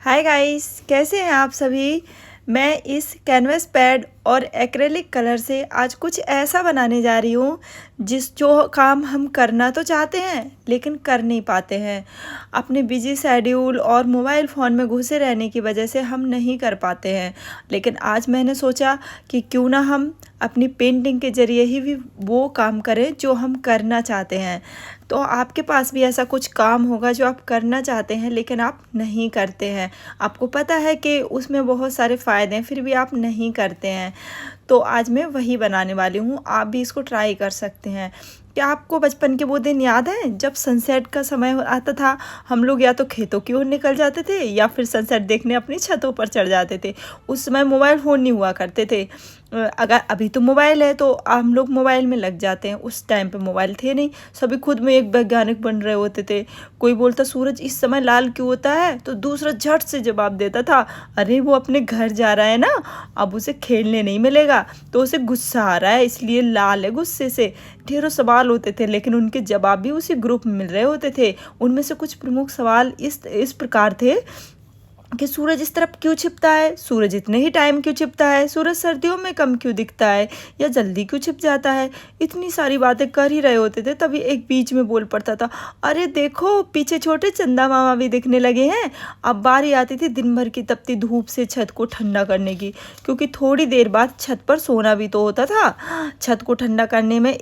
Hi guys, कैसे हैं आप सभी। मैं इस कैनवस पैड और एक्रेलिक कलर से आज कुछ ऐसा बनाने जा रही हूँ जो काम हम करना तो चाहते हैं लेकिन कर नहीं पाते हैं। अपने बिजी शेड्यूल और मोबाइल फ़ोन में घुसे रहने की वजह से हम नहीं कर पाते हैं। लेकिन आज मैंने सोचा कि क्यों ना हम अपनी पेंटिंग के ज़रिए ही भी वो काम करें जो हम करना चाहते हैं। तो आपके पास भी ऐसा कुछ काम होगा जो आप करना चाहते हैं लेकिन आप नहीं करते हैं। आपको पता है कि उसमें बहुत सारे फ़ायदे हैं फिर भी आप नहीं करते हैं। तो आज मैं वही बनाने वाली हूँ, आप भी इसको ट्राई कर सकते हैं। क्या आपको बचपन के वो दिन याद हैं जब सनसेट का समय आता था, हम लोग या तो खेतों की ओर निकल जाते थे या फिर सनसेट देखने अपनी छतों पर चढ़ जाते थे। उस समय मोबाइल फ़ोन नहीं हुआ करते थे। अगर अभी तो मोबाइल है तो हम लोग मोबाइल में लग जाते हैं। उस टाइम पे मोबाइल थे नहीं, सभी खुद में एक वैज्ञानिक बन रहे होते थे। कोई बोलता सूरज इस समय लाल क्यों होता है तो दूसरा झट से जवाब देता था, अरे वो अपने घर जा रहा है ना, अब उसे खेलने नहीं मिलेगा तो उसे गुस्सा आ रहा है इसलिए लाल है गुस्से से। ढेरों सवाल होते थे लेकिन उनके जवाब भी उसी ग्रुप में मिल रहे होते थे। उनमें से कुछ प्रमुख सवाल इस प्रकार थे कि सूरज इस तरफ क्यों छिपता है, सूरज इतने ही टाइम क्यों छिपता है, सूरज सर्दियों में कम क्यों दिखता है या जल्दी क्यों छिप जाता है। इतनी सारी बातें कर ही रहे होते थे तभी एक बीच में बोल पड़ता था, अरे देखो पीछे छोटे चंदा मामा भी दिखने लगे हैं। अब बारी आती थी दिन भर की तपती धूप से छत को ठंडा करने की, क्योंकि थोड़ी देर बाद छत पर सोना भी तो होता था। छत को ठंडा करने में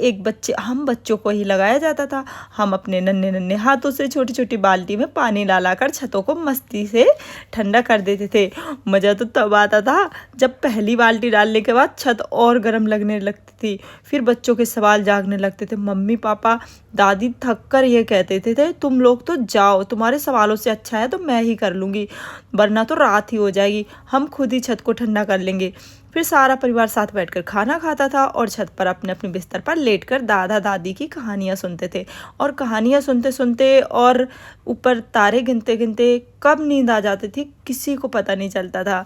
हम बच्चों को ही लगाया जाता था। हम अपने नन्हे नन्हे हाथों से छोटी छोटी बाल्टी में पानी ला कर छतों को मस्ती से ठंडा कर देते थे। मज़ा तो तब आता था जब पहली बाल्टी डालने के बाद छत और गर्म लगने लगती थी। फिर बच्चों के सवाल जागने लगते थे। मम्मी पापा दादी थक कर ये कहते थे, तुम लोग तो जाओ, तुम्हारे सवालों से अच्छा है तो मैं ही कर लूँगी, वरना तो रात ही हो जाएगी, हम खुद ही छत को ठंडा कर लेंगे। फिर सारा परिवार साथ बैठकर खाना खाता था और छत पर अपने अपने बिस्तर पर लेटकर दादा दादी की कहानियाँ सुनते थे। और कहानियाँ सुनते सुनते और ऊपर तारे गिनते गिनते कब नींद आ जाती थी किसी को पता नहीं चलता था।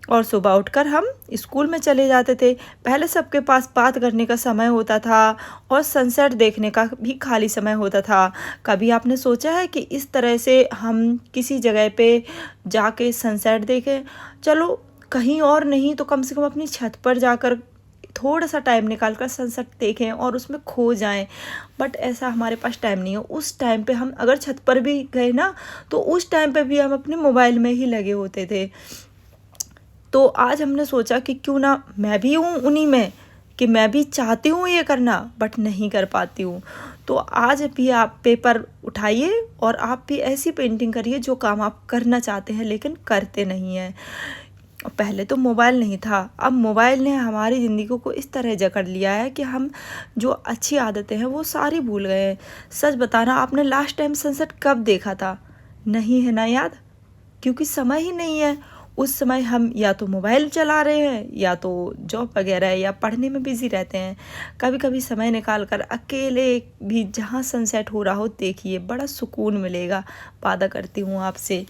और सुबह उठकर हम स्कूल में चले जाते थे। पहले सबके पास बात करने का समय होता था और सनसेट देखने का भी खाली समय होता था। कभी आपने सोचा है कि इस तरह से हम किसी जगह पे जाके सनसेट देखें? चलो कहीं और नहीं तो कम से कम अपनी छत पर जाकर थोड़ा सा टाइम निकाल कर सनसेट देखें और उसमें खो जाएं। बट ऐसा हमारे पास टाइम नहीं है। उस टाइम पे हम अगर छत पर भी गए ना तो उस टाइम पे भी हम अपने मोबाइल में ही लगे होते थे। तो आज हमने सोचा कि क्यों ना मैं भी हूँ उन्हीं में, कि मैं भी चाहती हूँ ये करना बट नहीं कर पाती हूँ। तो आज भी आप पेपर उठाइए और आप भी ऐसी पेंटिंग करिए जो काम आप करना चाहते हैं लेकिन करते नहीं हैं। पहले तो मोबाइल नहीं था, अब मोबाइल ने हमारी ज़िंदगी को इस तरह जकड़ लिया है कि हम जो अच्छी आदतें हैं वो सारी भूल गए हैं। सच बताना, आपने लास्ट टाइम सनसेट कब देखा था? नहीं है ना याद, क्योंकि समय ही नहीं है। उस समय हम या तो मोबाइल चला रहे हैं या तो जॉब वगैरह या पढ़ने में बिज़ी रहते हैं। कभी कभी समय निकाल कर अकेले भी जहाँ सनसेट हो रहा हो देखिए, बड़ा सुकून मिलेगा, वादा करती हूँ आपसे।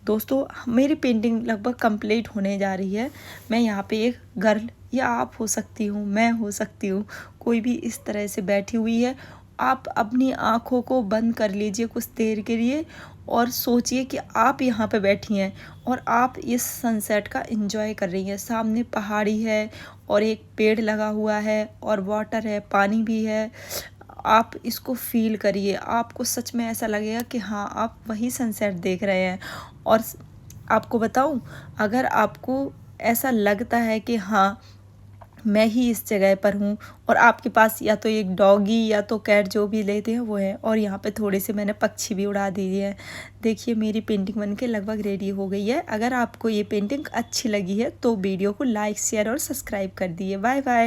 दोस्तों, मेरी पेंटिंग लगभग कंप्लीट होने जा रही है। मैं यहाँ पे एक गर्ल, या आप हो सकती हूँ, मैं हो सकती हूँ, कोई भी इस तरह से बैठी हुई है। आप अपनी आँखों को बंद कर लीजिए कुछ देर के लिए और सोचिए कि आप यहाँ पे बैठी हैं और आप इस सनसेट का एंजॉय कर रही हैं। सामने पहाड़ी है और एक पेड़ लगा हुआ है और वाटर है, पानी भी है। आप इसको फील करिए, आपको सच में ऐसा लगेगा कि हाँ आप वही सनसेट देख रहे हैं। और आपको बताऊं, अगर आपको ऐसा लगता है कि हाँ मैं ही इस जगह पर हूँ और आपके पास या तो एक डॉगी या तो कैट जो भी लेते हैं वो है, और यहाँ पे थोड़े से मैंने पक्षी भी उड़ा दिए हैं। देखिए मेरी पेंटिंग बनके लगभग रेडी हो गई है। अगर आपको ये पेंटिंग अच्छी लगी है तो वीडियो को लाइक शेयर और सब्सक्राइब कर दिए। Bye bye.